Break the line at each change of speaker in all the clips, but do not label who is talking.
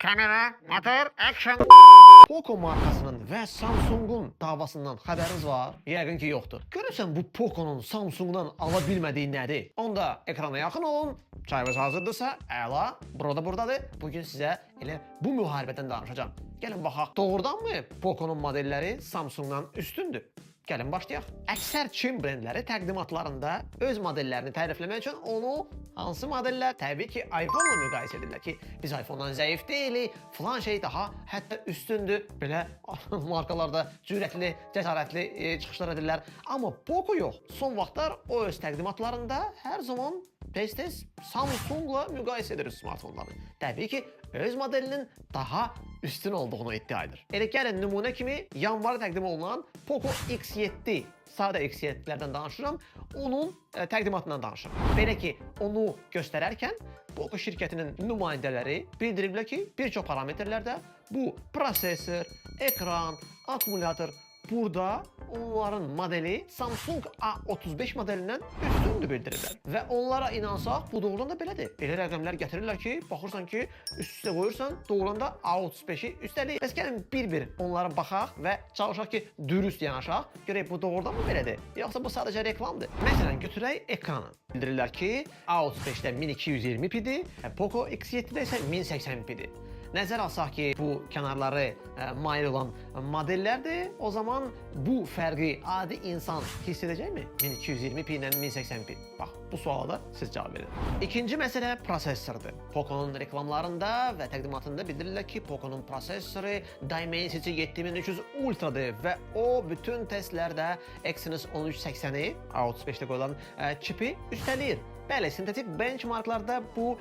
Kamera, motor, action. Poco markasının və Samsung'un davasından xəbəriniz var? Yəqin ki, yoxdur. Görürsən bu Poco'nun Samsung'dan ala bilmədiyi nədir? Onda ekrana yaxın olun. Çayınız hazırdırsa, əla. Burada buradadır. Bugün sizə elə bu müharibədən danışacağım. Gəlin baxaq. Doğrudanmı Poco'nun modelləri Samsung'dan üstündür? Gəlin başlayaq. Əksər Çin brendləri təqdimatlarında öz modellərini tərifləmək üçün onu hansı modellər? Təbii ki, iPhone-la müqayisə edirlər ki, biz iPhone-dan zəif deyilik, filan şey daha hətta üstündür. Belə markalarda cürətli, cəsarətli çıxışlar edirlər. Amma Poco yox. Son vaxtlar o öz təqdimatlarında hər zaman tez-tez Samsung'la müqayisə edir smartfonları. Təbii ki, öz modelinin daha üstün olduğunu iddia edir. Elə gəlin nümunə kimi yanvarda təqdim olunan Poco X7, sadə X7'lərdən danışıram, onun təqdimatından danışıram. Belə ki, onu göstərərkən Poco şirkətinin nümayəndələri bildiriblər ki, bir çox parametrlərdə bu prosesor, ekran, akkumulyator, burada onların modeli Samsung A35 modelindən üstündür bildirirlər. Və onlara inansaq, bu doğrudan da belədir. Elə rəqəmlər gətirirlər ki, baxırsan ki, üst-üstə qoyursan, doğrudan da A35'i üstəlik. Bəs gəlin bir-bir onlara baxaq və çalışaq ki, dürüst yanaşaq. Görək, bu doğrudan mı belədir? Yoxsa bu sadəcə reklamdır. Məsələn, götürək ekranı. Bildirirlər ki, A35'də 1220p'dir, Poco X7'də isə 1080p'dir. Nəzər alsaq ki, bu kənarları mayil olan modellərdir, o zaman bu fərqi adi insan hiss edəcəkmi? 1220p ilə 1080p. Bax, bu suala da siz cavab verin. İkinci məsələ prosesordur. Poco'nun reklamlarında və təqdimatında bildirirlər ki, Poco'nun prosesoru Dimensity 7300 Ultra'dır və o bütün testlərdə Exynos 1380'i A35'də qoyulan çipi üstələyir. Bəli, sintetik benchmarklarda bu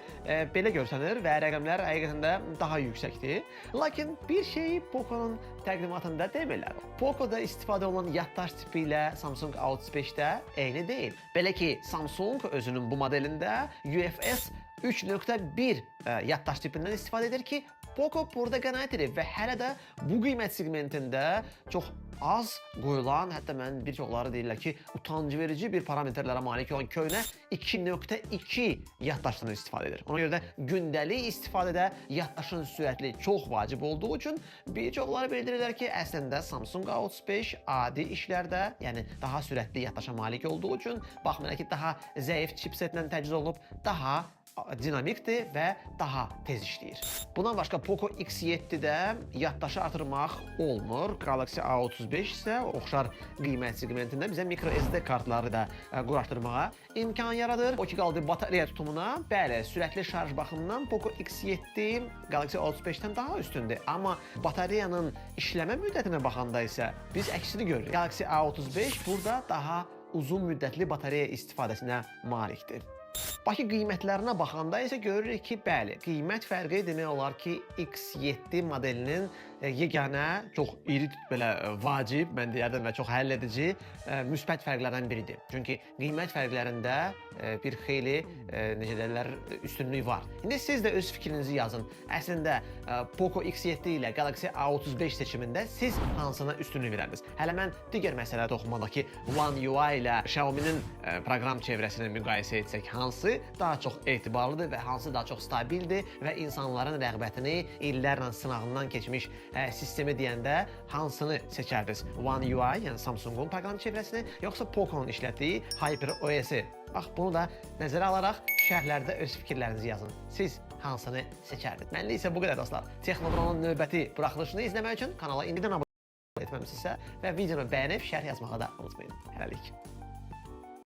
belə görsənir və rəqəmlər həqiqətən də daha yüksəkdir. Lakin bir şeyi Poco'nun təqdimatında demirlər. Poco'da istifadə olunan yaddaş tipi ilə Samsung A35'də eyni deyil. Belə ki, Samsung özünün bu modelində UFS 3.1 yaddaş tipindən istifadə edir ki, Poco burada qənaət edir və hələ də bu qiymət segmentində çox az qoyulan, hətta mən bir çoxları deyirlər ki, utancı verici bir parametrlərə malik olan köhnə 2.2 yaddaşdan istifadə edir. Ona görə də gündəlik istifadədə yaddaşın sürətli çox vacib olduğu üçün bir çoxları bildirirlər ki, əslində Samsung A35 adi işlərdə, yəni daha sürətli yaddaşa malik olduğu üçün, baxmayaraq ki, daha zəif chipsetlə təchiz olunub, daha dinamikdir və daha tez işləyir. Bundan başqa Poco X7'də yaddaşı artırmaq olmur. Galaxy A35 isə oxşar qiymət segmentində bizə microSD kartları da quraşdırmağa imkan yaradır. O ki, qaldı batareya tutumuna. Bəli, sürətli şarj baxımından Poco X7 Galaxy A35'dən daha üstündür. Amma batareyanın işləmə müddətinə baxanda isə biz əksini görürük. Galaxy A35 burada daha uzun müddətli batareya istifadəsinə malikdir. Bakı qiymətlərinə baxanda isə görürük ki, bəli, qiymət fərqi demək olar ki, X7 modelinin yeganə, çox iri, belə vacib, mən deyərdim və çox həll edici müsbət fərqlərdən biridir. Çünki qiymət fərqlərində bir xeyli, necə deyirlər, üstünlük var. İndi siz də öz fikrinizi yazın. Əslində, Poco X7 ilə Galaxy A35 seçimində siz hansına üstünlük verərdiniz? Hələ mən digər məsələyə toxunmadakı One UI ilə Xiaomi'nin proqram çevrəsini müqayisə etsək, hansı daha çox etibarlıdır və hansı daha çox stabildir və insanların rəğbətini illərlə sınağından keçmiş sistemi deyəndə hansını seçərdiniz? One UI, yəni Samsung'un proqram çevrəsini, yoxsa Poco'nun işlətdiyi HyperOS-i? Bax, bunu da nəzərə alaraq şərhlərdə öz fikirlərinizi yazın. Siz hansını seçərdiniz? Mənli isə bu qədər dostlar. Texnobronun növbəti buraxılışını izləmək üçün kanala indidən abunə etməmisinizsə və videonu bəyənib şərh yazmağı da unutmayın. Hələlik.